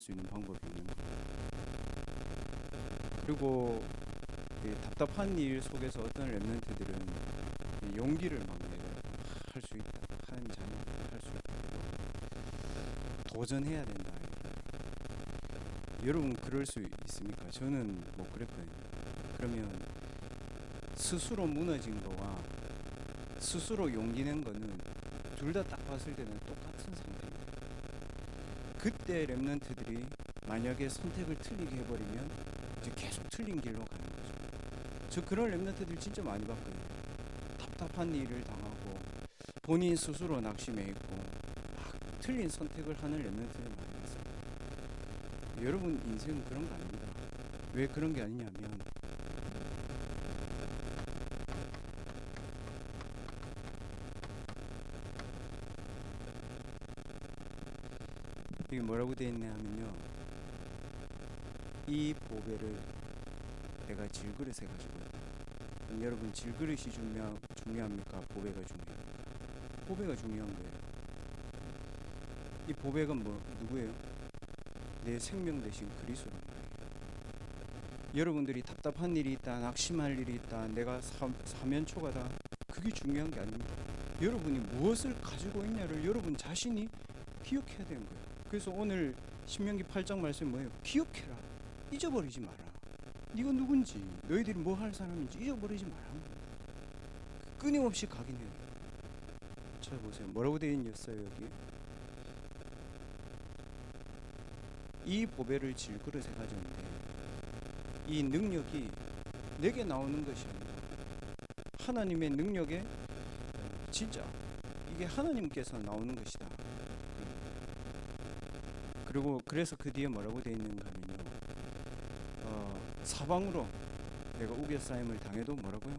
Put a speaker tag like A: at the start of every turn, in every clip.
A: 수 있는 방법이 있는 거예요. 그리고 답답한 일 속에서 어떤 렘넌트들은 용기를 막 내요. 할 수 있다. 하나님 자녀 할 수 있다. 도전해야 된다. 여러분 그럴 수 있습니까? 저는 뭐 그랬거든요. 그러면 스스로 무너진 거와 스스로 용기 낸 거는 둘 다 딱 봤을 때는 똑같은 상태입니다. 그때 렘넌트들이 만약에 선택을 틀리게 해버리면 이제 계속 틀린 길로 가는 거죠. 저 그런 렘넌트들 진짜 많이 봤거든요. 답답한 일을 당하고 본인 스스로 낙심해 있고 막 틀린 선택을 하는 렘넌트들 많이 봤어요. 여러분 인생은 그런 거 아닙니다. 왜 그런 게 아니냐면 이게 뭐라고 되어 있냐 하면요, 이 보배를 내가 질그릇에 가지고 있다. 그럼 여러분 질그릇이 중요합니까? 보배가 중요합니까? 보배가 중요한 거예요. 이 보배가 누구예요? 내 생명 대신 그리스도란 말이에요. 여러분들이 답답한 일이 있다, 낙심할 일이 있다, 내가 사면초가다, 그게 중요한 게 아닙니다. 여러분이 무엇을 가지고 있냐를 여러분 자신이 기억해야 되는 거예요. 그래서 오늘 신명기 8장 말씀이 뭐예요? 기억해라. 잊어버리지 마라. 네가 누군지, 너희들이 뭐 할 사람인지 잊어버리지 말라는 겁니다. 끊임없이 각인해야 돼요. 찾아보세요. 뭐라고 되어 있어요 여기? 이 보배를 질그릇에 가졌는데 이 능력이 내게 나오는 것이 아니라 하나님의 능력에 진짜 이게 하나님께서 나오는 것이다. 그리고 그래서 그 뒤에 뭐라고 되어 있는가 하면요, 사방으로 내가 우겨싸임을 당해도 뭐라고요?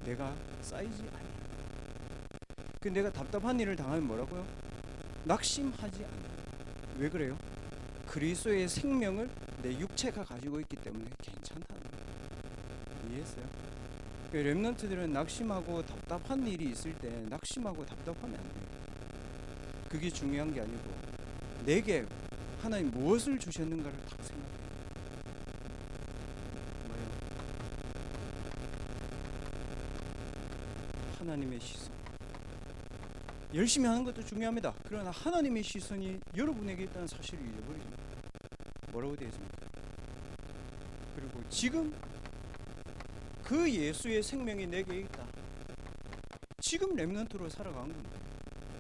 A: 내가 쌓이지 않아요. 그 내가 답답한 일을 당하면 뭐라고요? 낙심하지 않아요. 왜 그래요? 그리스도의 생명을 내 육체가 가지고 있기 때문에 괜찮다는 거예요. 이해했어요? 렘넌트들은 낙심하고 답답한 일이 있을 때 낙심하고 답답하면 안 돼요. 그게 중요한 게 아니고 내게 하나님 무엇을 주셨는가를 딱 생각해요. 뭐예요? 하나님의 시선. 열심히 하는 것도 중요합니다. 그러나 하나님의 시선이 여러분에게 있다는 사실을 잊어버리지 마세요. 뭐라고 되어 있습니까? 그리고 지금 그 예수의 생명이 내게 있다. 지금 렘넌트로 살아가는 겁니다.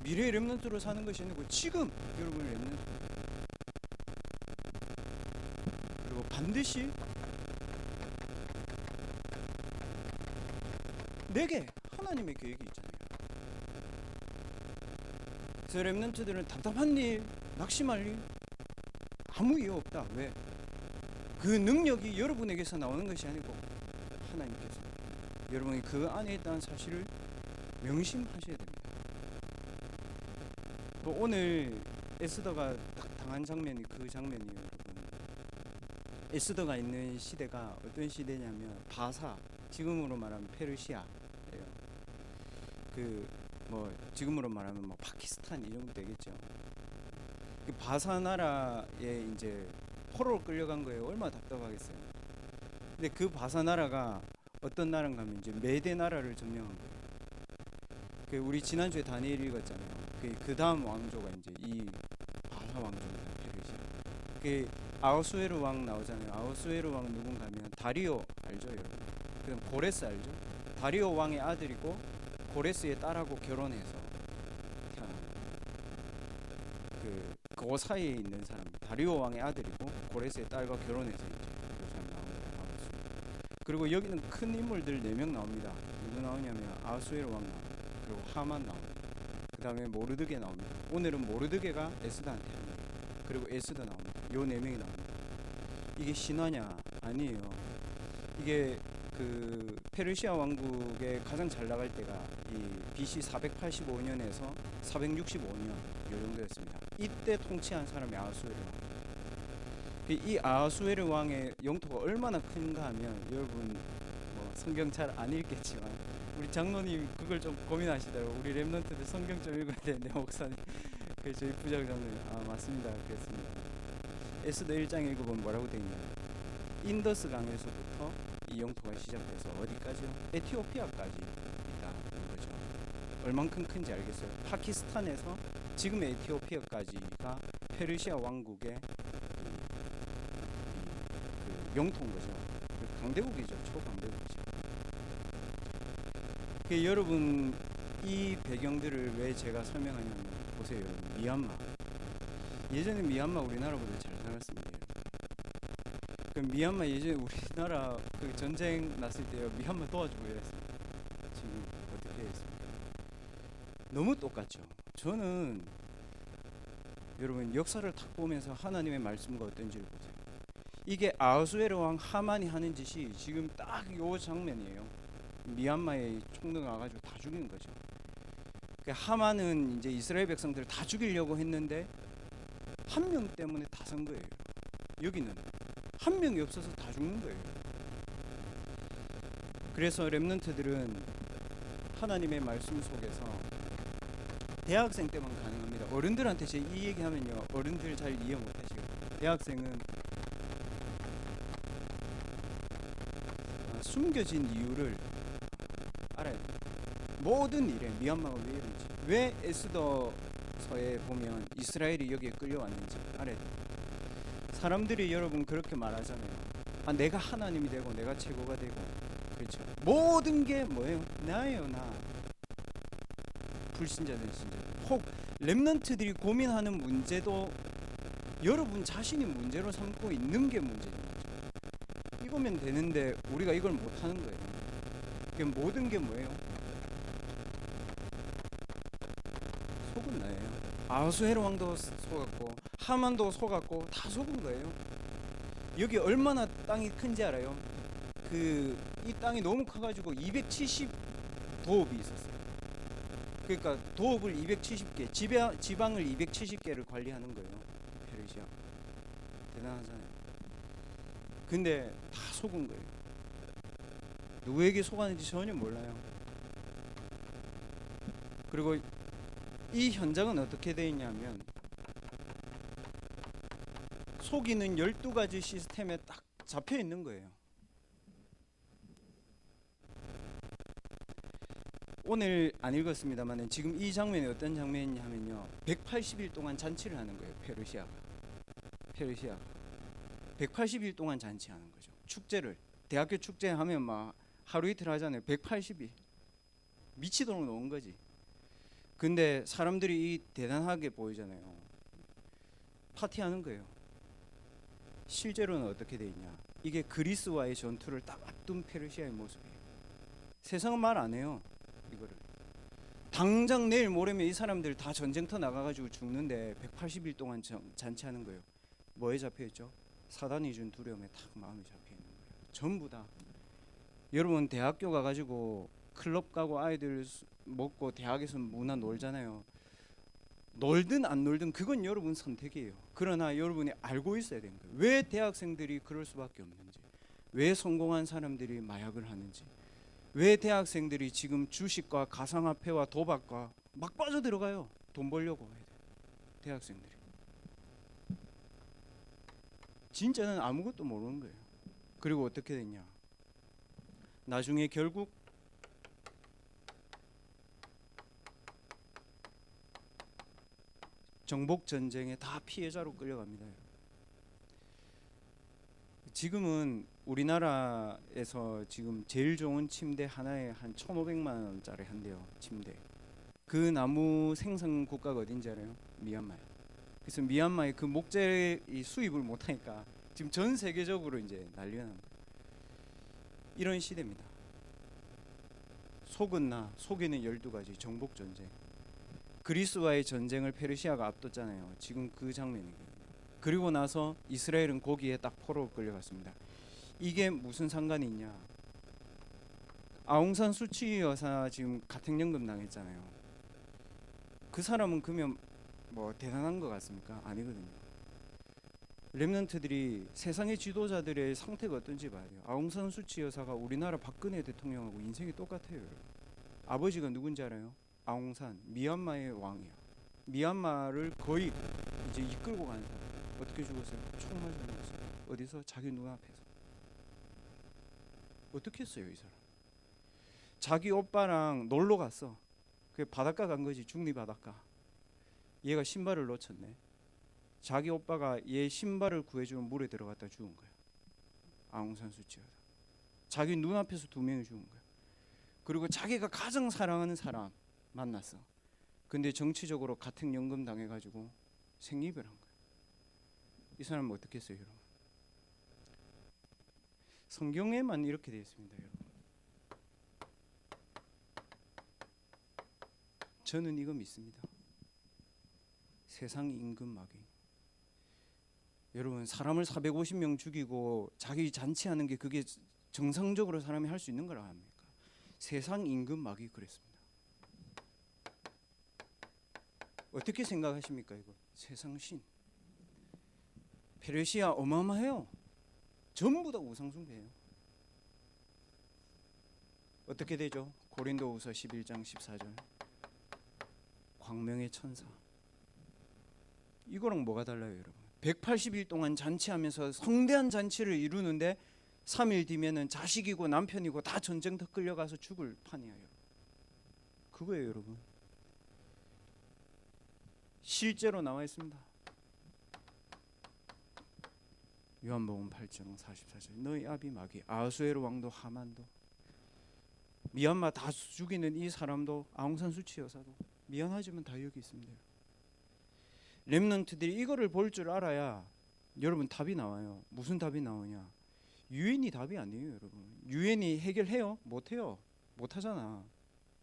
A: 미래의 렘넌트로 사는 것이 아니고 지금 여러분의 렘넌트. 그리고 반드시 내게 하나님의 계획이 있잖아요. 그래서 렘넌트들은 답답한 일, 낙심할 일 아무 이유 없다. 왜? 그 능력이 여러분에게서 나오는 것이 아니고 하나님께서, 여러분이 그 안에 있다는 사실을 명심하셔야 됩니다. 오늘 에스더가 딱 당한 장면이 그 장면이에요, 여러분. 에스더가 있는 시대가 어떤 시대냐면 바사, 지금으로 말하면 페르시아예요. 뭐 지금으로 말하면 뭐 파키스탄 이 정도 되겠죠. 그 바사 나라에 이제 포로로 끌려간 거예요. 얼마나 답답하겠어요. 근데 그 바사 나라가 어떤 나라인가 하면 이제 메대 나라를 점령한 거예요. 그 우리 지난주에 다니엘 읽었잖아요. 그 다음 왕조가 이제 이 바사 왕조입니다. 페르시아. 그 아하수에르 왕 나오잖아요. 아하수에르 왕 누군가 하면 다리오 알죠, 여러분? 그다음 고레스 알죠? 다리오 왕의 아들이고 고레스의 딸하고 결혼해서 태어난 그 사이에 있는 사람. 다리오 왕의 아들이고 고레스의 딸과 결혼해서 이제 그 사람 나옵니다. 그리고 여기는 큰 인물들 4명 나옵니다. 누구 나오냐면 아하수에르 왕 나옵니다. 그리고 하만 나옵니다. 그 다음에 모르드게 나옵니다. 오늘은 모르드게가 에스더한테 합니다. 그리고 에스더 나옵니다. 요 4명이 나옵니다. 이게 신화냐? 아니에요. 이게 그 페르시아 왕국의 가장 잘 나갈 때가 이 BC 485년에서 465년 요 정도였습니다. 이때 통치한 사람이 아하수에르 왕. 이 아하수에르 왕의 영토가 얼마나 큰가 하면, 여러분 뭐 성경 잘 안 읽겠지만 우리 장로님 그걸 좀 고민하시더라고. 우리 렘넌트들 성경 좀 읽어야 되는데 목사님, 그 저희 부장장님 맞습니다 그랬습니다. 에스더 1장 읽어보면 뭐라고 되어 있냐. 인더스 강에서부터 이 영토가 시작돼서 어디까지요? 에티오피아까지 있다는 거죠. 얼만큼 큰지 알겠어요? 파키스탄에서 지금 에티오피아까지가 페르시아 왕국의 그 영토인 거죠. 강대국이죠. 초강대국이죠. 여러분, 이 배경들을 왜 제가 설명하냐면 보세요. 미얀마. 예전에 미얀마 우리나라보다 잘 살았습니다. 그 미얀마 예전에 우리나라 그 전쟁 났을 때요, 미얀마 도와주고 이랬어요. 지금 어떻게 했습니까? 너무 똑같죠. 저는 여러분 역사를 탁 보면서 하나님의 말씀과 어떤지를 보세요. 이게 아하수에로 왕 하만이 하는 짓이 지금 딱 요 장면이에요. 미얀마에 총등 와가지고 다 죽인 거죠. 하만은 이제 이스라엘 백성들을 다 죽이려고 했는데 한 명 때문에 다 산 거예요. 여기는 한 명이 없어서 다 죽는 거예요. 그래서 렘넌트들은 하나님의 말씀 속에서 대학생 때만 가능합니다. 어른들한테 제 이 얘기하면요, 어른들 잘 이해 못하시거든요. 대학생은 숨겨진 이유를 알아야 돼요. 모든 일에 미얀마가 왜 이런지, 왜 에스더서에 보면 이스라엘이 여기에 끌려왔는지 알아야 돼요. 사람들이 여러분 그렇게 말하잖아요. 아, 내가 하나님이 되고 내가 최고가 되고, 그렇죠. 모든 게 뭐예요? 나예요, 나. 불신자든 신자든. 혹 렘넌트들이 고민하는 문제도 여러분 자신이 문제로 삼고 있는 게 문제인 거죠. 이거면 되는데 우리가 이걸 못하는 거예요. 모든 게 뭐예요? 속은 나예요. 아하수에로 왕도 속았고 하만도 속았고 다 속은 거예요. 여기 얼마나 땅이 큰지 알아요? 이 땅이 너무 커가지고 270 도읍이 있었어요. 그러니까 도읍을 270개, 지방을 270개를 관리하는 거예요. 페르시아. 대단하잖아요. 근데 다 속은 거예요. 누구에게 속았는지 전혀 몰라요. 그리고 이 현장은 어떻게 되어 있냐면 속이는 12가지 시스템에 딱 잡혀 있는 거예요. 오늘 안 읽었습니다만 지금 이 장면이 어떤 장면이냐면요, 180일 동안 잔치를 하는 거예요. 페르시아가 180일 동안 잔치하는 거죠. 축제를, 대학교 축제 하면 막 하루 이틀 하잖아요. 180일 미치도록 노는 거지. 근데 사람들이 이 대단하게 보이잖아요. 파티하는 거예요. 실제로는 어떻게 돼 있냐, 이게 그리스와의 전투를 딱 앞둔 페르시아의 모습이에요. 세상은 말 안 해요. 이거를 당장 내일 모레면 이 사람들 다 전쟁터 나가가지고 죽는데 180일 동안 잔치하는 거예요. 뭐에 잡혀있죠? 사단이 준 두려움에 딱 마음이 잡혀있는 거예요. 전부 다. 여러분 대학교 가가지고 클럽 가고 아이들 먹고 대학에서 문화 놀잖아요. 놀든 안 놀든 그건 여러분 선택이에요. 그러나 여러분이 알고 있어야 되는 거예요. 왜 대학생들이 그럴 수밖에 없는지, 왜 성공한 사람들이 마약을 하는지, 왜 대학생들이 지금 주식과 가상화폐와 도박과 막 빠져들어가요. 돈 벌려고 해야 돼요. 대학생들이 진짜는 아무것도 모르는 거예요. 그리고 어떻게 됐냐, 나중에 결국 정복 전쟁에 다 피해자로 끌려갑니다. 지금은 우리나라에서 지금 제일 좋은 침대 하나에 한 1,500만 원짜리 한대요. 침대. 그 나무 생산 국가가 어딘지 알아요? 미얀마요. 그래서 미얀마의 그 목재 수입을 못하니까 지금 전 세계적으로 이제 난리가 난 거예요. 이런 시대입니다. 속은 나, 속이는 12가지 정복 전쟁. 그리스와의 전쟁을 페르시아가 앞뒀잖아요. 지금 그 장면이거든요. 그리고 나서 이스라엘은 거기에 딱 포로로 끌려갔습니다. 이게 무슨 상관이 있냐? 아웅산 수치 여사 지금 가택연금 당했잖아요. 그 사람은 그러면 뭐 대단한 것 같습니까? 아니거든요. 렘넌트들이 세상의 지도자들의 상태가 어떤지 봐야 돼요. 아웅산 수치 여사가 우리나라 박근혜 대통령하고 인생이 똑같아요. 아버지가 누군지 알아요? 아웅산, 미얀마의 왕이야. 미얀마를 거의 이제 이끌고 가는 사람. 어떻게 죽었어요? 총 맞아 죽었어요. 어디서? 자기 눈앞에서. 어떻게 했어요 이 사람? 자기 오빠랑 놀러 갔어. 그 바닷가 간 거지, 중리 바닷가. 얘가 신발을 놓쳤네. 자기 오빠가 얘 신발을 구해주면 물에 들어갔다 죽은 거야. 아웅산수치가. 자기 눈앞에서 2명이 죽은 거야. 그리고 자기가 가장 사랑하는 사람 만났어. 근데 정치적으로 가택연금 당해가지고 생이별 한 거야. 이 사람은 어떻게 했어요 여러분? 성경에만 이렇게 되어 있습니다 여러분. 저는 이거 믿습니다. 세상 임금 마귀. 여러분, 사람을 450명 죽이고 자기 잔치하는 게 그게 정상적으로 사람이 할 수 있는 거라 합니까? 세상 임금 마귀 그랬습니다. 어떻게 생각하십니까 이거? 세상 신. 페르시아 어마어마해요. 전부 다 우상숭배예요. 어떻게 되죠? 고린도후서 11장 14절. 광명의 천사. 이거랑 뭐가 달라요 여러분? 180일 동안 잔치하면서 성대한 잔치를 이루는데 3일 뒤면은 자식이고 남편이고 다 전쟁터 끌려가서 죽을 판이에요. 그거예요 여러분. 실제로 나와 있습니다. 요한복음 8장 44절. 너희 아비 마귀, 아하수에로 왕도 하만도, 미얀마 다 죽이는 이 사람도, 아웅산 수치 여사도 미안하지만 다 여기 있습니다. 렘넌트들이 이거를 볼 줄 알아야 여러분 답이 나와요. 무슨 답이 나오냐? 유엔이 답이 아니에요 여러분. 유엔이 해결해요? 못해요. 못하잖아.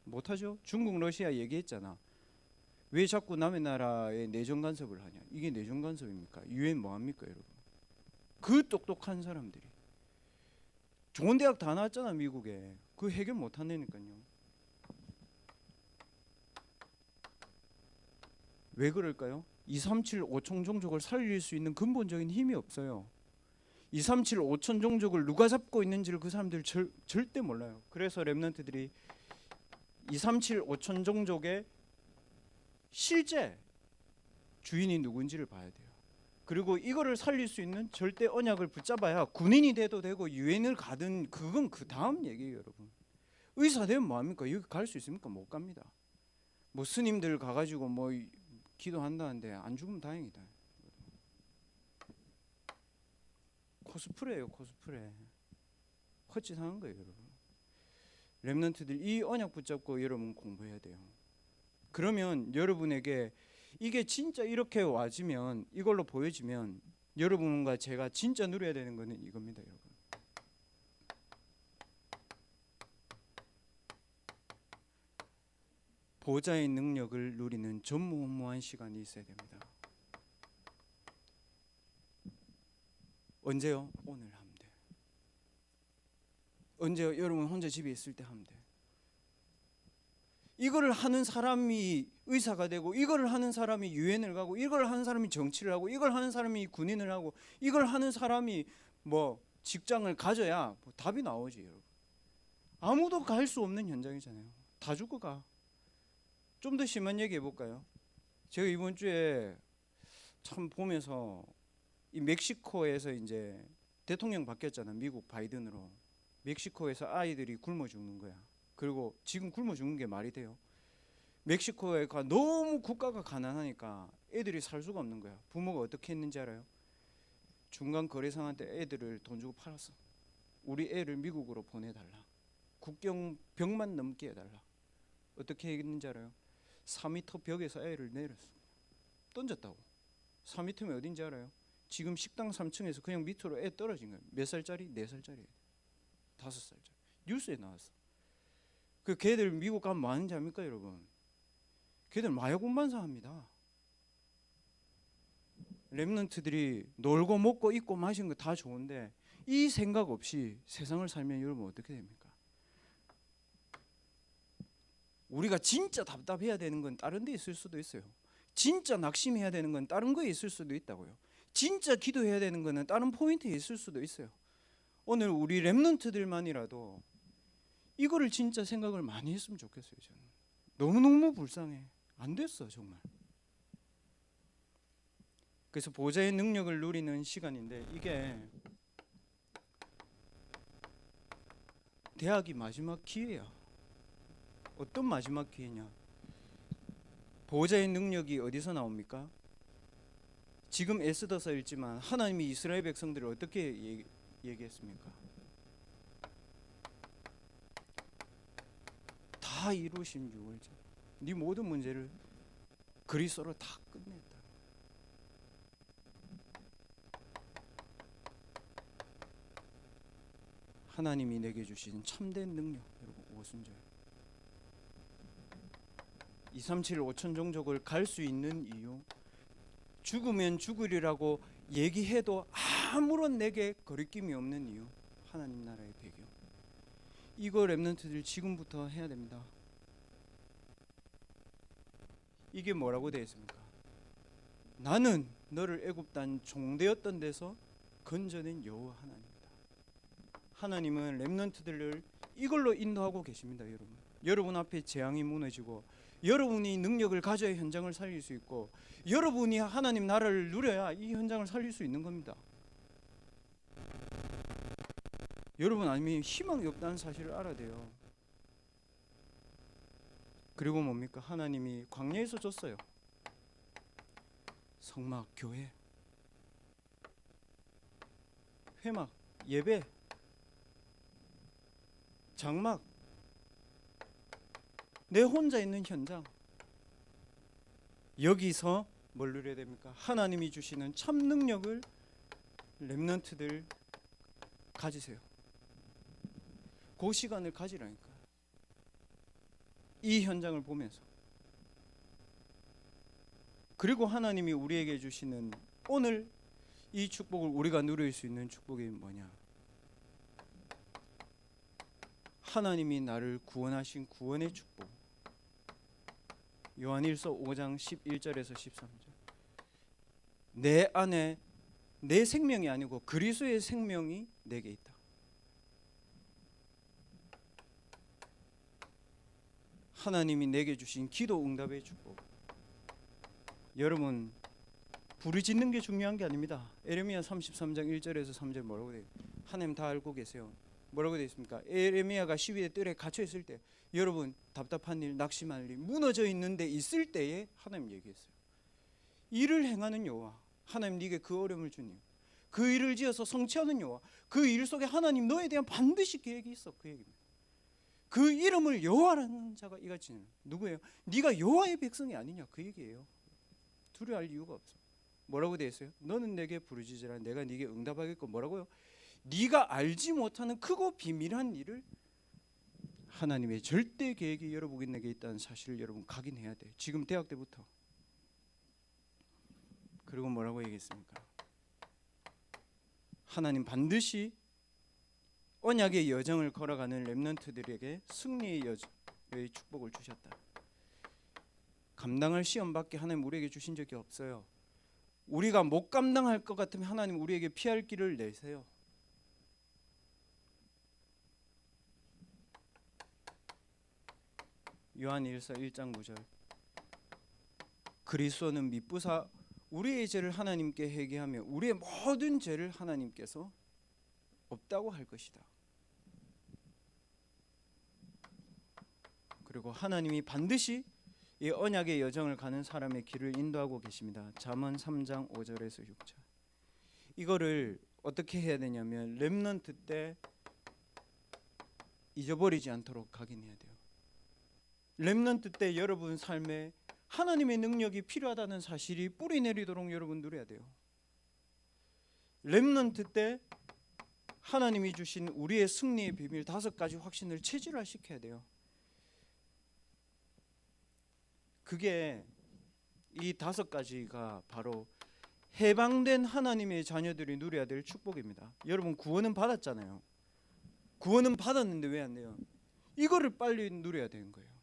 A: 못하죠. 중국 러시아 얘기했잖아. 왜 자꾸 남의 나라에 내정 간섭을 하냐? 이게 내정 간섭입니까? 유엔 뭐합니까 여러분? 그 똑똑한 사람들이 좋은 대학 다 나왔잖아 미국에. 그 해결 못한다니까요. 왜 그럴까요? 237 5천 종족을 살릴 수 있는 근본적인 힘이 없어요. 237 5천 종족을 누가 잡고 있는지를 그 사람들 절대 몰라요. 그래서 렘넌트들이 237 5천 종족의 실제 주인이 누군지를 봐야 돼요. 그리고 이거를 살릴 수 있는 절대 언약을 붙잡아야 군인이 돼도 되고 유엔을 가든 그건 그 다음 얘기예요 여러분. 의사 되면 뭐합니까? 여기 갈 수 있습니까? 못 갑니다. 뭐 스님들 가가지고 뭐 기도한다는데 안 죽으면 다행이다. 코스프레예요 코스프레. 헛짓하는 거예요 여러분. 렘넌트들 이 언약 붙잡고 여러분 공부해야 돼요. 그러면 여러분에게 이게 진짜 이렇게 와지면, 이걸로 보여지면 여러분과 제가 진짜 누려야 되는 거는 이겁니다 여러분. 보좌의 능력을 누리는 전무후무한 시간이 있어야 됩니다. 언제요? 오늘 하면 돼. 언제요? 여러분 혼자 집에 있을 때 하면 돼. 이거를 하는 사람이 의사가 되고, 이걸 하는 사람이 유엔을 가고, 이걸 하는 사람이 정치를 하고, 이걸 하는 사람이 군인을 하고, 이걸 하는 사람이 뭐 직장을 가져야 뭐 답이 나오지 여러분. 아무도 갈 수 없는 현장이잖아요. 다 죽고 가. 좀 더 심한 얘기 해볼까요? 제가 이번 주에 참 보면서 이 멕시코에서 이제 대통령 바뀌었잖아. 미국 바이든으로. 멕시코에서 아이들이 굶어 죽는 거야. 그리고 지금 굶어 죽는 게 말이 돼요? 멕시코가 너무 국가가 가난하니까 애들이 살 수가 없는 거야. 부모가 어떻게 했는지 알아요? 중간 거래상한테 애들을 돈 주고 팔았어. 우리 애를 미국으로 보내달라. 국경 벽만 넘게 해달라. 어떻게 했는지 알아요? 4m 벽에서 애를 내렸어. 던졌다고. 4m면 어딘지 알아요? 지금 식당 3층에서 그냥 밑으로 애 떨어진 거예요. 몇 살짜리? 4살짜리. 5살짜리. 뉴스에 나왔어. 그 걔들 미국 가면 뭐 하는지 압니까 여러분? 걔들 마약 운반사합니다. 렘넌트들이 놀고 먹고 입고 마신 거 다 좋은데 이 생각 없이 세상을 살면 여러분 어떻게 됩니까? 우리가 진짜 답답해야 되는 건 다른 데 있을 수도 있어요. 진짜 낙심해야 되는 건 다른 거에 있을 수도 있다고요. 진짜 기도해야 되는 거는 다른 포인트에 있을 수도 있어요. 오늘 우리 렘넌트들만이라도 이거를 진짜 생각을 많이 했으면 좋겠어요. 저는 너무너무 불쌍해. 안 됐어 정말. 그래서 보좌의 능력을 누리는 시간인데, 이게 대학이 마지막 기회야. 어떤 마지막 기회냐? 보좌의 능력이 어디서 나옵니까? 지금 에스더서 읽지만 하나님이 이스라엘 백성들을 어떻게 얘기했습니까? 다 이루신 6월절, 네 모든 문제를 그리스도로 다 끝냈다. 하나님이 내게 주신 참된 능력, 여러분, 오순절 237 5천 종족을 갈 수 있는 이유, 죽으면 죽으리라고 얘기해도 아무런 내게 거리낌이 없는 이유, 하나님 나라의 배경. 이거 랩런트들 지금부터 해야 됩니다. 이게 뭐라고 되어 있습니까? 나는 너를 애굽 땅 종되었던 데서 건져낸 여호와 하나님이다. 하나님은 랩런트들을 이걸로 인도하고 계십니다. 여러분 앞에 재앙이 무너지고, 여러분이 능력을 가져야 현장을 살릴 수 있고, 여러분이 하나님 나라를 누려야 이 현장을 살릴 수 있는 겁니다. 여러분 아니면 희망이 없다는 사실을 알아야 돼요. 그리고 뭡니까? 하나님이 광야에서 줬어요. 성막, 교회, 회막, 예배, 장막, 내 혼자 있는 현장. 여기서 뭘 누려야 됩니까? 하나님이 주시는 참 능력을 렘넌트들 가지세요. 그 시간을 가지라니까. 이 현장을 보면서. 그리고 하나님이 우리에게 주시는 오늘 이 축복을 우리가 누릴 수 있는 축복이 뭐냐? 하나님이 나를 구원하신 구원의 축복. 요한일서 5장 11절에서 13절. 내 안에 내 생명이 아니고 그리스도의 생명이 내게 있다. 하나님이 내게 주신 기도 응답의 축복. 여러분, 부르짖는 게 중요한 게 아닙니다. 에레미야 33장 1절에서 3절 뭐라고 돼요? 하나님 다 알고 계세요. 뭐라고 되어 있습니까? 에레미야가 시위의 뜰에 갇혀 있을 때, 여러분 답답한 일, 낙심할 일, 무너져 있는데 있을 때에 하나님 얘기했어요. 일을 행하는 여호와, 하나님 네게 그 어려움을 주님, 그 일을 지어서 성취하는 여호와, 그 일 속에 하나님 너에 대한 반드시 계획이 있어. 그 얘기입니다. 그 이름을 여호와라는 자가 이같이 누구예요? 네가 여호와의 백성이 아니냐, 그 얘기예요. 두려워할 이유가 없어. 뭐라고 되어 있어요? 너는 내게 부르짖으라 내가 네게 응답하겠고, 뭐라고요? 네가 알지 못하는 크고 비밀한 일을 하나님의 절대 계획이 여러분에게 있다는 사실을 여러분 각인해야 돼요. 지금 대학 때부터. 그리고 뭐라고 얘기했습니까? 하나님 반드시 언약의 여정을 걸어가는 렘넌트들에게 승리의 축복을 주셨다. 감당할 시험밖에 하나님 우리에게 주신 적이 없어요. 우리가 못 감당할 것 같으면 하나님 우리에게 피할 길을 내세요. 요한일서 1장 9절. 그리스도는 미쁘사 우리의 죄를 하나님께 회개하며 우리의 모든 죄를 하나님께서 없다고 할 것이다. 그리고 하나님이 반드시 이 언약의 여정을 가는 사람의 길을 인도하고 계십니다. 잠언 3장 5절에서 6절. 이거를 어떻게 해야 되냐면 렘넌트 때 잊어버리지 않도록 각인해야 돼요. 렘넌트 때 여러분 삶에 하나님의 능력이 필요하다는 사실이 뿌리 내리도록 여러분 누려야 돼요. 렘넌트 때 하나님이 주신 우리의 승리의 비밀 5가지 확신을 체질화시켜야 돼요. 그게 이 5가지가 바로 해방된 하나님의 자녀들이 누려야 될 축복입니다. 여러분 구원은 받았잖아요. 구원은 받았는데 왜 안 돼요? 이거를 빨리 누려야 되는 거예요.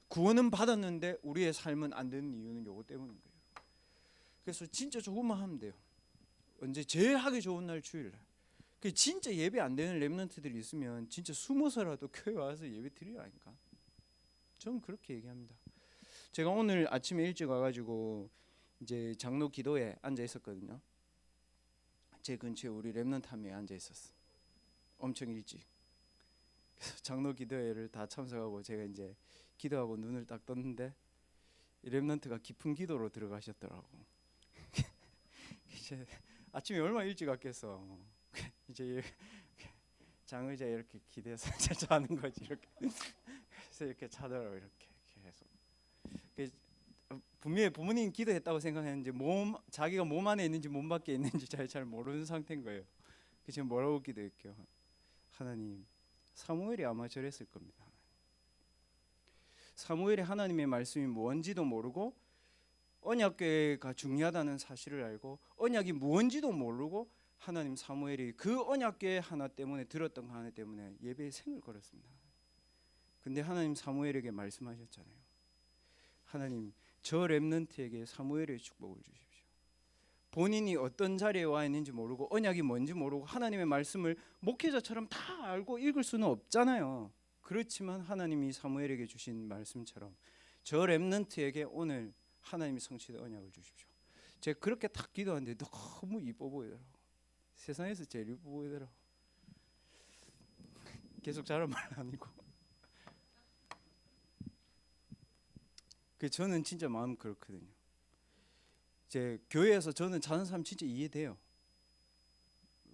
A: 구원은 받았는데 우리의 삶은 안 되는 이유는 이거 때문인 거예요. 그래서 진짜 조금만 하면 돼요. 언제 제일 하기 좋은 날 주일날. 진짜 예배 안 되는 렘넌트들이 있으면 진짜 숨어서라도 교회 와서 예배 드리라니까. 저는 그렇게 얘기합니다. 제가 오늘 아침에 일찍 와가지고 이제 장로 기도에 앉아 있었거든요. 제 근처에 우리 렘넌트 한 명이 앉아 있었어. 엄청 일찍. 그래서 장로 기도회를 다 참석하고 제가 이제 기도하고 눈을 딱 떴는데 이 렘넌트가 깊은 기도로 들어가셨더라고. 이제 아침에 얼마나 일찍 왔겠어. 이제 장의자 이렇게 기대서 자는 거지 이렇게. 그래서 이렇게 자더라고 이렇게 계속. 분명히 부모님 기도했다고 생각했는지 자기가 몸 안에 있는지 몸 밖에 있는지 잘 모르는 상태인 거예요. 그래서 지금 뭐라고 기도했게요? 하나님, 사무엘이 아마 저랬을 겁니다. 사무엘이 하나님의 말씀이 뭔지도 모르고 언약궤가 중요하다는 사실을 알고 언약이 뭔지도 모르고 하나님 사무엘이 그 언약궤 하나 때문에 들었던 거 하나 때문에 예배에 생을 걸었습니다. 근데 하나님 사무엘에게 말씀하셨잖아요. 하나님, 저 렘넌트에게 사무엘의 축복을 주십시오. 본인이 어떤 자리에 와 있는지 모르고 언약이 뭔지 모르고 하나님의 말씀을 목회자처럼 다 알고 읽을 수는 없잖아요. 그렇지만 하나님이 사무엘에게 주신 말씀처럼 저 렘넌트에게 오늘 하나님이 성취된 언약을 주십시오. 제가 그렇게 딱 기도하는데 너무 이뻐 보이더라고. 세상에서 제일 이뻐 보이더라고. 계속 잘한 말 아니고. 저는 진짜 마음 그렇거든요. 제 교회에서 저는 자는 사람 진짜 이해돼요.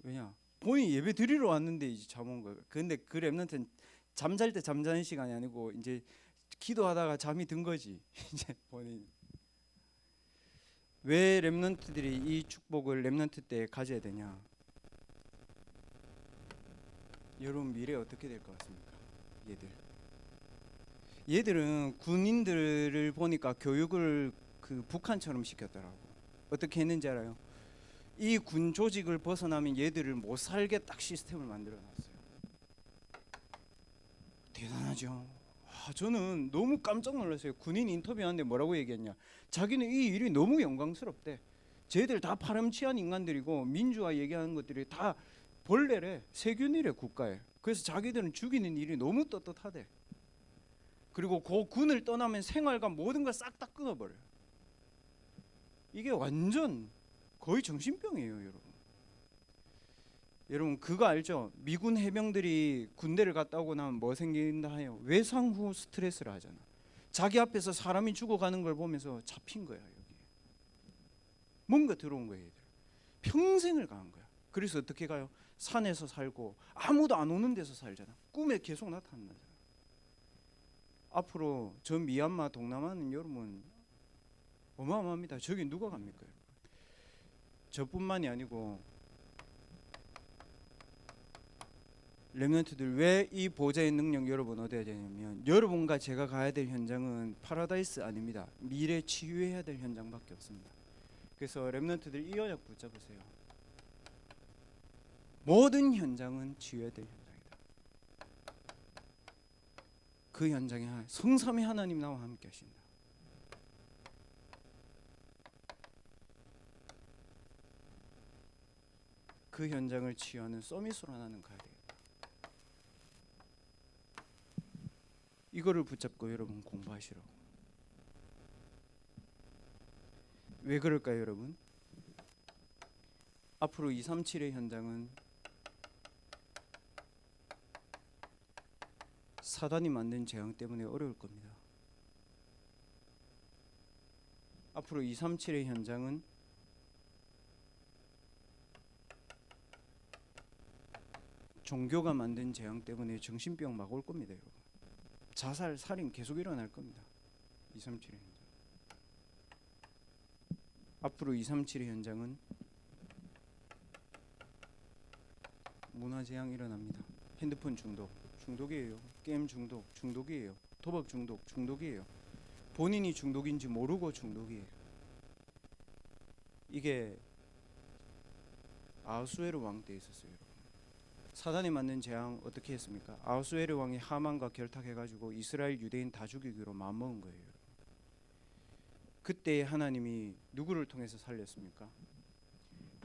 A: 왜냐? 본인이 예배 드리러 왔는데 이제 잠 온 거예요. 근데 그 렘넌트는 잠잘 때 잠자는 시간이 아니고 이제 기도하다가 잠이 든 거지. 이제 본인. 왜 렘넌트들이 이 축복을 렘넌트 때 가져야 되냐? 여러분 미래 어떻게 될 것 같습니까? 얘들은 군인들을 보니까 교육을 그 북한처럼 시켰더라고. 어떻게 했는지 알아요? 이 군 조직을 벗어나면 얘들을 못 살게 딱 시스템을 만들어 놨어요. 대단하죠. 저는 너무 깜짝 놀랐어요. 군인 인터뷰하는데 뭐라고 얘기했냐? 자기는 이 일이 너무 영광스럽대. 쟤들 다 파렴치한 인간들이고 민주화 얘기하는 것들이 다 벌레래, 세균이래 국가에. 그래서 자기들은 죽이는 일이 너무 떳떳하대. 그리고 그 군을 떠나면 생활과 모든 걸 싹 다 끊어버려요. 이게 완전 거의 정신병이에요, 여러분. 여러분 그거 알죠? 미군 해병들이 군대를 갔다 오고 나면 뭐 생긴다 해요? 외상 후 스트레스를 하잖아. 자기 앞에서 사람이 죽어가는 걸 보면서 잡힌 거야. 여기 뭔가 들어온 거예요. 얘들. 평생을 가는 거야. 그래서 어떻게 가요? 산에서 살고 아무도 안 오는 데서 살잖아. 꿈에 계속 나타나잖아. 앞으로 저 미얀마 동남아는 여러분 어마어마합니다. 저기 누가 갑니까? 여러분? 저뿐만이 아니고 렘넌트들 왜 이 보좌의 능력 여러분 얻어야 되냐면 여러분과 제가 가야 될 현장은 파라다이스 아닙니다. 미래 치유해야 될 현장밖에 없습니다. 그래서 렘넌트들 이 언약 붙잡으세요. 모든 현장은 치유해야 될 현장이다. 그 현장에 성삼위 하나님 나와 함께 하신다. 그 현장을 치유하는 서밋으로 하나는 가야 되겠다. 이거를 붙잡고 여러분 공부하시라고. 왜 그럴까요, 여러분? 앞으로 237의 현장은 사단이 만든 재앙 때문에 어려울 겁니다. 앞으로 237의 현장은 종교가 만든 재앙 때문에 정신병 막 올 겁니다, 여러분. 자살, 살인 계속 일어날 겁니다. 237의 현장. 앞으로 237의 현장은 문화 재앙이 일어납니다. 핸드폰 중독이에요. 게임 중독이에요. 도박 중독이에요. 본인이 중독인지 모르고 중독이에요. 이게 아하수에르 왕 때 있었어요, 여러분. 사단이 만든 재앙 어떻게 했습니까? 아하수에르 왕이 하만과 결탁해가지고 이스라엘 유대인 다 죽이기로 마음먹은 거예요. 그때 하나님이 누구를 통해서 살렸습니까?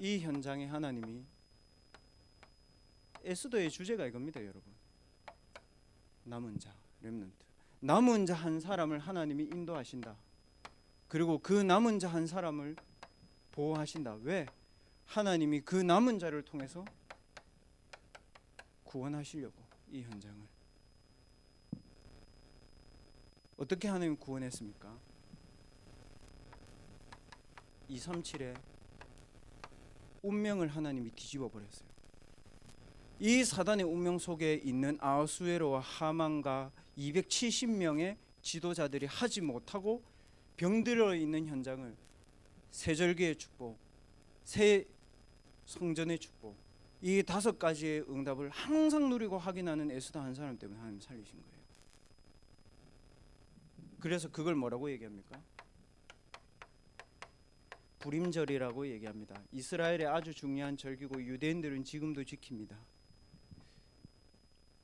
A: 이 현장에 하나님이 에스더의 주제가 이겁니다, 여러분. 남은 자, 렘넌트. 남은 자 한 사람을 하나님이 인도하신다. 그리고 그 남은 자 한 사람을 보호하신다. 왜? 하나님이 그 남은 자를 통해서 구원하시려고 이 현장을. 어떻게 하나님 구원했습니까? 237에 운명을 하나님이 뒤집어 버렸어요. 이 사단의 운명 속에 있는 아하수에로와 하만과 270명의 지도자들이 하지 못하고 병들어 있는 현장을 새 절기의 축복, 새 성전의 축복, 이 5가지의 응답을 항상 누리고 확인하는 에스더 한 사람 때문에 하나님 살리신 거예요. 그래서 그걸 뭐라고 얘기합니까? 부림절이라고 얘기합니다. 이스라엘의 아주 중요한 절기고 유대인들은 지금도 지킵니다.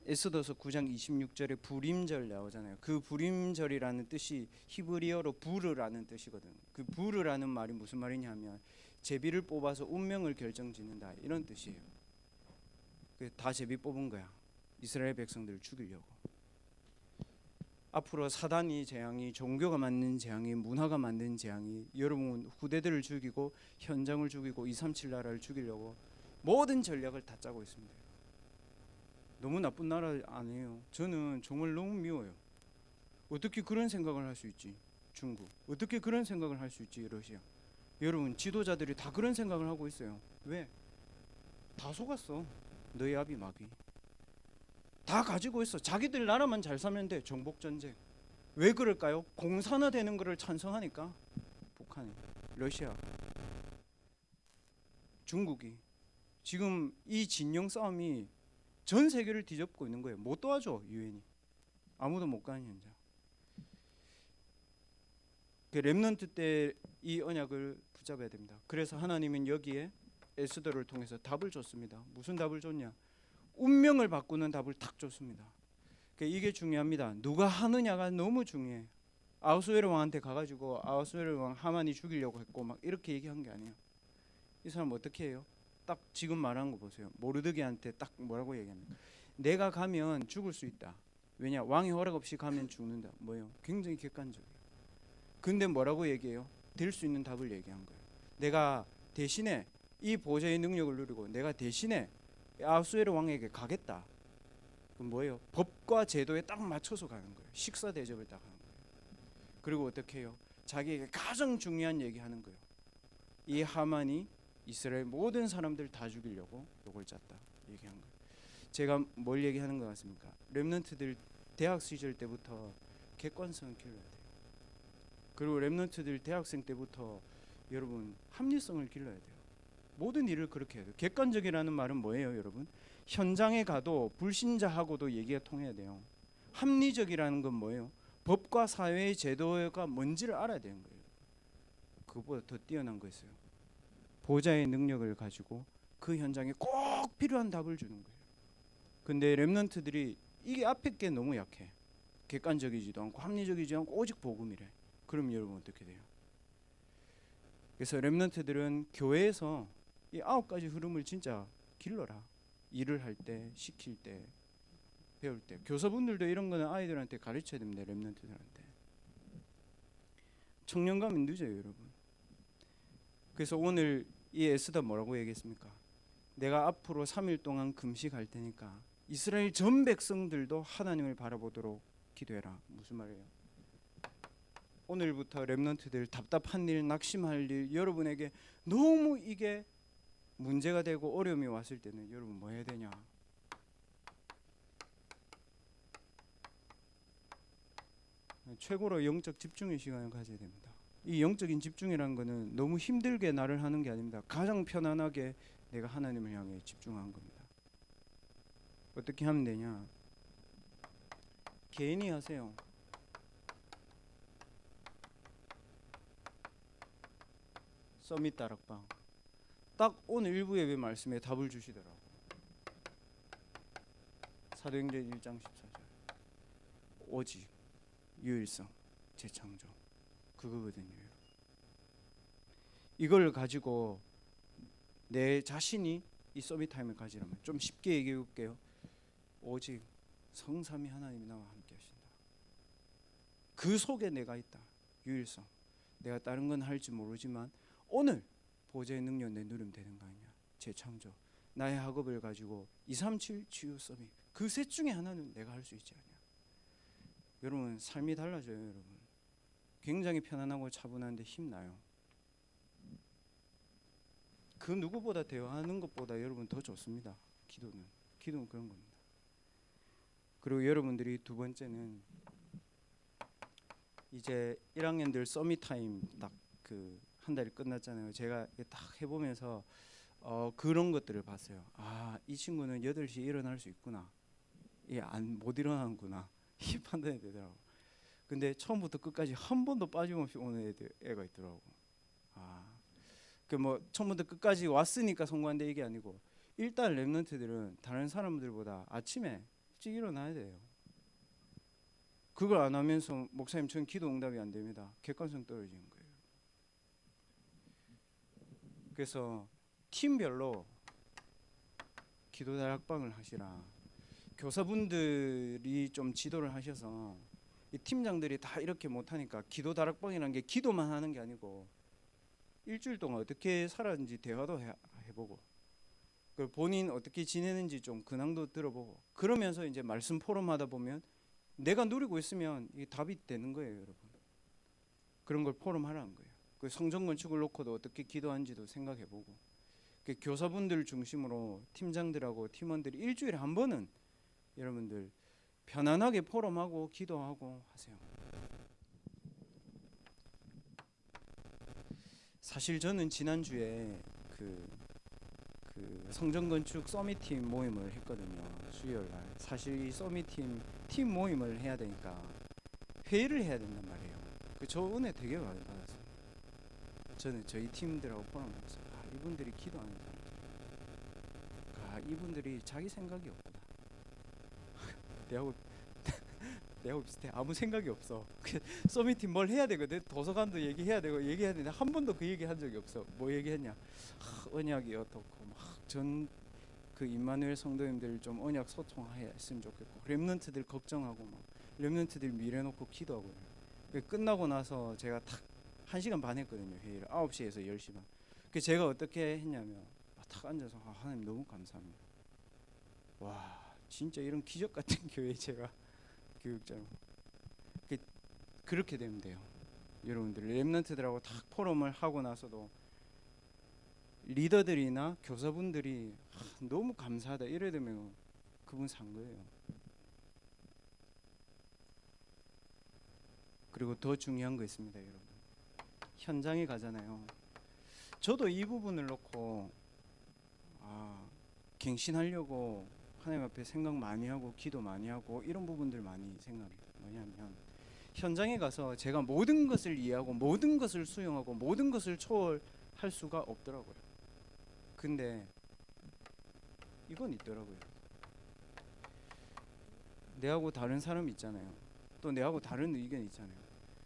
A: 에스더서 9장 26절에 부림절 나오잖아요. 그 부림절이라는 뜻이 히브리어로 부르라는 뜻이거든요. 그 부르라는 말이 무슨 말이냐면 제비를 뽑아서 운명을 결정짓는다 이런 뜻이에요. 다 제비 뽑은 거야. 이스라엘 백성들을 죽이려고. 앞으로 사단이 재앙이, 종교가 만든 재앙이, 문화가 만든 재앙이 여러분 후대들을 죽이고 현장을 죽이고 237 나라를 죽이려고 모든 전략을 다 짜고 있습니다. 너무 나쁜 나라 아니에요. 저는 정말 너무 미워요. 어떻게 그런 생각을 할 수 있지? 중국. 어떻게 그런 생각을 할 수 있지? 러시아. 여러분 지도자들이 다 그런 생각을 하고 있어요. 왜? 다 속았어. 너희 아비 마비. 다 가지고 있어. 자기들 나라만 잘 사면 돼. 정복전쟁. 왜 그럴까요? 공산화되는 것을 찬성하니까. 북한이, 러시아, 중국이 지금 이 진영 싸움이 전 세계를 뒤덮고 있는 거예요. 못 도와줘 유엔이. 아무도 못 가는 현장. 그 렘넌트 때 이 언약을 붙잡아야 됩니다. 그래서 하나님은 여기에 에스더를 통해서 답을 줬습니다. 무슨 답을 줬냐? 운명을 바꾸는 답을 탁 줬습니다. 이게 중요합니다. 누가 하느냐가 너무 중요해. 아하수에로 왕한테 가가지고 아하수에로 왕 하만이 죽이려고 했고 막 이렇게 얘기한 게 아니에요. 이 사람 어떻게 해요? 딱 지금 말한 거 보세요. 모르드게한테 딱 뭐라고 얘기합니까? 내가 가면 죽을 수 있다. 왜냐? 왕이 허락 없이 가면 죽는다. 뭐요? 굉장히 객관적이에요. 근데 뭐라고 얘기해요? 될 수 있는 답을 얘기한 거예요. 내가 대신에 이 보좌의 능력을 누리고 내가 대신에 아하수에로 왕에게 가겠다. 그럼 뭐예요? 법과 제도에 딱 맞춰서 가는 거예요. 식사 대접을 딱 하는 거예요. 그리고 어떻게 해요? 자기에게 가장 중요한 얘기하는 거예요. 이 하만이 이스라엘 모든 사람들 다 죽이려고 욕을 짰다 얘기한 거예요. 제가 뭘 얘기하는 것 같습니까? 렘넌트들 대학 시절 때부터 객관성을 길러야 돼요. 그리고 렘넌트들 대학생 때부터 여러분 합리성을 길러야 돼요. 모든 일을 그렇게 해야 돼요. 객관적이라는 말은 뭐예요, 여러분? 현장에 가도 불신자하고도 얘기가 통해야 돼요. 합리적이라는 건 뭐예요? 법과 사회의 제도가 뭔지를 알아야 되는 거예요. 그것보다 더 뛰어난 거 있어요. 보좌의 능력을 가지고 그 현장에 꼭 필요한 답을 주는 거예요. 근데 렘넌트들이 이게 앞에 게 너무 약해. 객관적이지도 않고 합리적이지 않고 오직 복음이래. 그럼 여러분 어떻게 돼요? 그래서 렘넌트들은 교회에서 이 9가지 흐름을 진짜 길러라. 일을 할 때, 시킬 때, 배울 때. 교사분들도 이런 거는 아이들한테 가르쳐야 됩니다. 렘넌트들한테. 청년 가면 늦어요, 여러분. 그래서 오늘 이 에스더 뭐라고 얘기했습니까? 내가 앞으로 3일 동안 금식할 테니까 이스라엘 전 백성들도 하나님을 바라보도록 기도해라. 무슨 말이에요? 오늘부터 렘넌트들 답답한 일, 낙심할 일, 여러분에게 너무 이게 문제가 되고 어려움이 왔을 때는 여러분 뭐 해야 되냐? 최고로 영적 집중의 시간을 가져야 됩니다. 이 영적인 집중이라는 것은 너무 힘들게 나를 하는 게 아닙니다. 가장 편안하게 내가 하나님을 향해 집중한 겁니다. 어떻게 하면 되냐? 개인이 하세요. 서밋 다락방. 딱 오늘 일부 예배 말씀에 답을 주시더라고. 사도행전 1장 14절. 오직 유일성 재창조. 그거거든요. 이걸 가지고 내 자신이 이 서밋 타임을 가지려면 좀 쉽게 얘기해 볼게요. 오직 성삼위 하나님이 나와 함께 하신다. 그 속에 내가 있다. 유일성. 내가 다른 건 할지 모르지만 오늘 보좌의 능력 내 누리면 되는 거 아니냐. 재창조, 나의 학업을 가지고 237 치유 서밋, 그 셋 중에 하나는 내가 할 수 있지 않냐. 여러분 삶이 달라져요. 여러분 굉장히 편안하고 차분한데 힘나요. 그 누구보다 대화하는 것보다 여러분 더 좋습니다. 기도는 그런 겁니다. 그리고 여러분들이 두 번째는 이제 1학년들 서밋 타임 딱 그 한 달이 끝났잖아요. 제가 딱 해보면서 그런 것들을 봤어요. 아, 이 친구는 8시에 일어날 수 있구나. 못 일어나는구나. 이 판단이 되더라고. 근데 처음부터 끝까지 한 번도 빠짐없이 오는 애가 있더라고. 그 뭐 처음부터 끝까지 왔으니까 성공한다 이게 아니고, 일단 랩런트들은 다른 사람들보다 아침에 일찍 일어나야 돼요. 그걸 안 하면서 목사님 전 기도 응답이 안 됩니다. 객관성 떨어지는 거예요. 그래서 팀별로 기도 다락방을 하시라. 교사분들이 좀 지도를 하셔서 이 팀장들이 다 이렇게 못하니까 기도 다락방이라는 게 기도만 하는 게 아니고 일주일 동안 어떻게 살았는지 대화도 해보고, 그 본인 어떻게 지내는지 좀 근황도 들어보고, 그러면서 이제 말씀 포럼 하다 보면 내가 누리고 있으면 이 답이 되는 거예요, 여러분. 그런 걸 포럼 하라는 거예요. 그 성전 건축을 놓고도 어떻게 기도하는지도 생각해보고, 그 교사분들 중심으로 팀장들하고 팀원들이 일주일에 한 번은 여러분들 편안하게 포럼하고 기도하고 하세요. 사실 저는 지난주에 그 성전 건축 서밋팀 모임을 했거든요. 수요일날. 사실 이 서밋팀 팀 모임을 해야 되니까 회의를 해야 된단 말이에요. 저 은혜 되게 많이 받았어요. 저는 저희 팀들하고 포럼하면서 이분들이 기도하는 사람들, 이분들이 자기 생각이 없구나. 내하고 비슷해. 아무 생각이 없어. 서밋팀 뭘 해야 되거든. 도서관도 얘기해야 되는데 한 번도 그 얘기 한 적이 없어. 뭐 얘기했냐? 언약이 어떻고 전 그 임마누엘 성도님들 좀 언약 소통했으면 좋겠고, 렘넌트들 걱정하고 렘넌트들 미래 놓고 기도하고. 끝나고 나서 제가 딱 1시간 반 했거든요. 회의를 9시에서 10시 반. 제가 어떻게 했냐면 딱 앉아서 하나님 너무 감사합니다. 와, 진짜 이런 기적 같은 교회 제가 교육자로 그렇게 되면 돼요. 여러분들 렘넌트들하고 딱 포럼을 하고 나서도 리더들이나 교사분들이 너무 감사하다 이래 되면 그분 산 거예요. 그리고 더 중요한 거 있습니다, 여러분. 현장에 가잖아요. 저도 이 부분을 놓고 갱신하려고 하나님 앞에 생각 많이 하고 기도 많이 하고 이런 부분들 많이 생각합니다. 뭐냐면 현장에 가서 제가 모든 것을 이해하고 모든 것을 수용하고 모든 것을 초월할 수가 없더라고요. 근데 이건 있더라고요. 내하고 다른 사람 있잖아요. 또 내하고 다른 의견 있잖아요.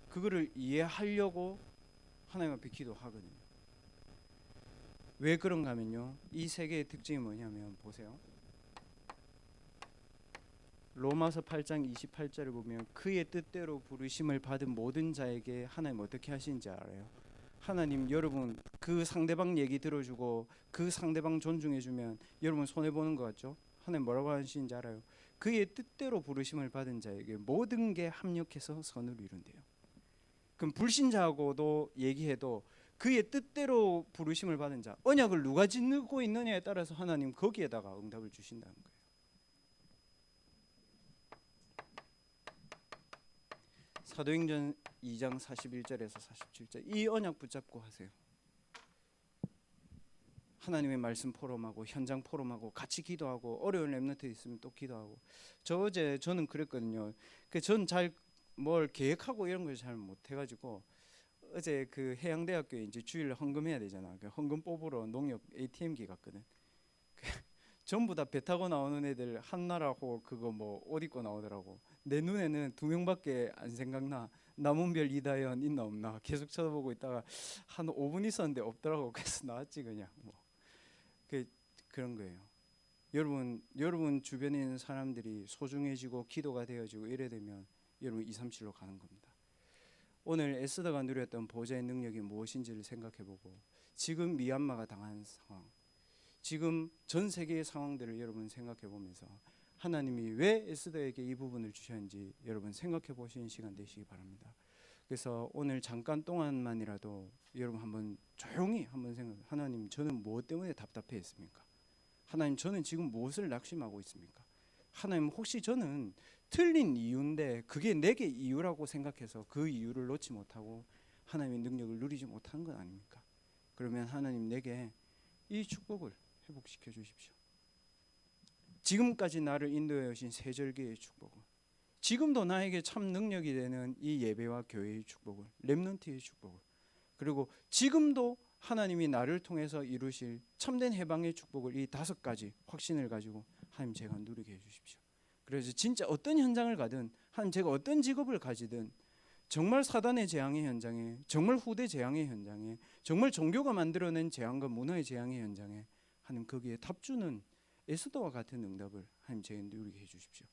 A: 그거를 이해하려고 하나님 앞에 기도하거든요. 왜 그런가 하면요, 이 세계의 특징이 뭐냐면 보세요. 로마서 8장 28절을 보면 그의 뜻대로 부르심을 받은 모든 자에게 하나님 어떻게 하시는지 알아요? 하나님, 여러분 그 상대방 얘기 들어주고 그 상대방 존중해주면 여러분 손해보는 것 같죠? 하나님 뭐라고 하시는지 알아요? 그의 뜻대로 부르심을 받은 자에게 모든 게 합력해서 선을 이룬대요. 그럼 불신자하고도 얘기해도 그의 뜻대로 부르심을 받은 자, 언약을 누가 짓고 있느냐에 따라서 하나님 거기에다가 응답을 주신다는 거예요. 사도행전 2장 41절에서 47절, 이 언약 붙잡고 하세요. 하나님의 말씀 포럼하고 현장 포럼하고 같이 기도하고 어려운 렘넌트 있으면 또 기도하고. 저는 그랬거든요. 전 잘 뭘 계획하고 이런 걸 잘 못해가지고 어제 그 해양대학교에 이제 주일 헌금해야 되잖아. 헌금 뽑으러 농협 ATM기 갔거든. 전부 다 배 타고 나오는 애들 한나라호 그거 뭐 옷 입고 나오더라고. 내 눈에는 2명밖에 안 생각나. 남은별 이다연 있나 없나 계속 쳐다보고 있다가 한 5분 있었는데 없더라고. 그래서 나왔지 그냥. 그런 거예요. 여러분 주변에 있는 사람들이 소중해지고 기도가 되어지고 이래 되면 여러분 237로 가는 겁니다. 오늘 에스더가 누렸던 보좌의 능력이 무엇인지를 생각해보고 지금 미얀마가 당한 상황, 지금 전 세계의 상황들을 여러분 생각해보면서 하나님이 왜 에스더에게 이 부분을 주셨는지 여러분 생각해보시는 시간 되시기 바랍니다. 그래서 오늘 잠깐 동안만이라도 여러분 한번 조용히 한번 생각해, 하나님 저는 무엇 때문에 답답해 했습니까? 하나님 저는 지금 무엇을 낙심하고 있습니까? 하나님 혹시 저는 틀린 이유인데 그게 내게 이유라고 생각해서 그 이유를 놓지 못하고 하나님의 능력을 누리지 못한 건 아닙니까? 그러면 하나님 내게 이 축복을 회복시켜 주십시오. 지금까지 나를 인도해 오신 세절기의 축복을, 지금도 나에게 참 능력이 되는 이 예배와 교회의 축복을, 렘넌트의 축복을, 그리고 지금도 하나님이 나를 통해서 이루실 참된 해방의 축복을, 이 5가지 확신을 가지고 하나님 제가 누리게 해주십시오. 그래서 진짜 어떤 현장을 가든, 하나님 제가 어떤 직업을 가지든, 정말 사단의 재앙의 현장에, 정말 후대 재앙의 현장에, 정말 종교가 만들어낸 재앙과 문화의 재앙의 현장에 하나님 거기에 답주는 에스더와 같은 응답을 하나님 제게 누리게 해주십시오.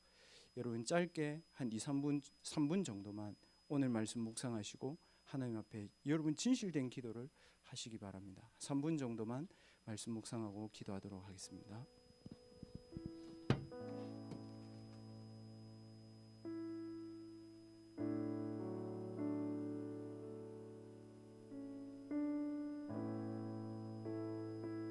A: 여러분 짧게 한 3분 정도만 오늘 말씀 묵상하시고 하나님 앞에 여러분 진실된 기도를 하시기 바랍니다. 3분 정도만 말씀 묵상하고 기도하도록 하겠습니다.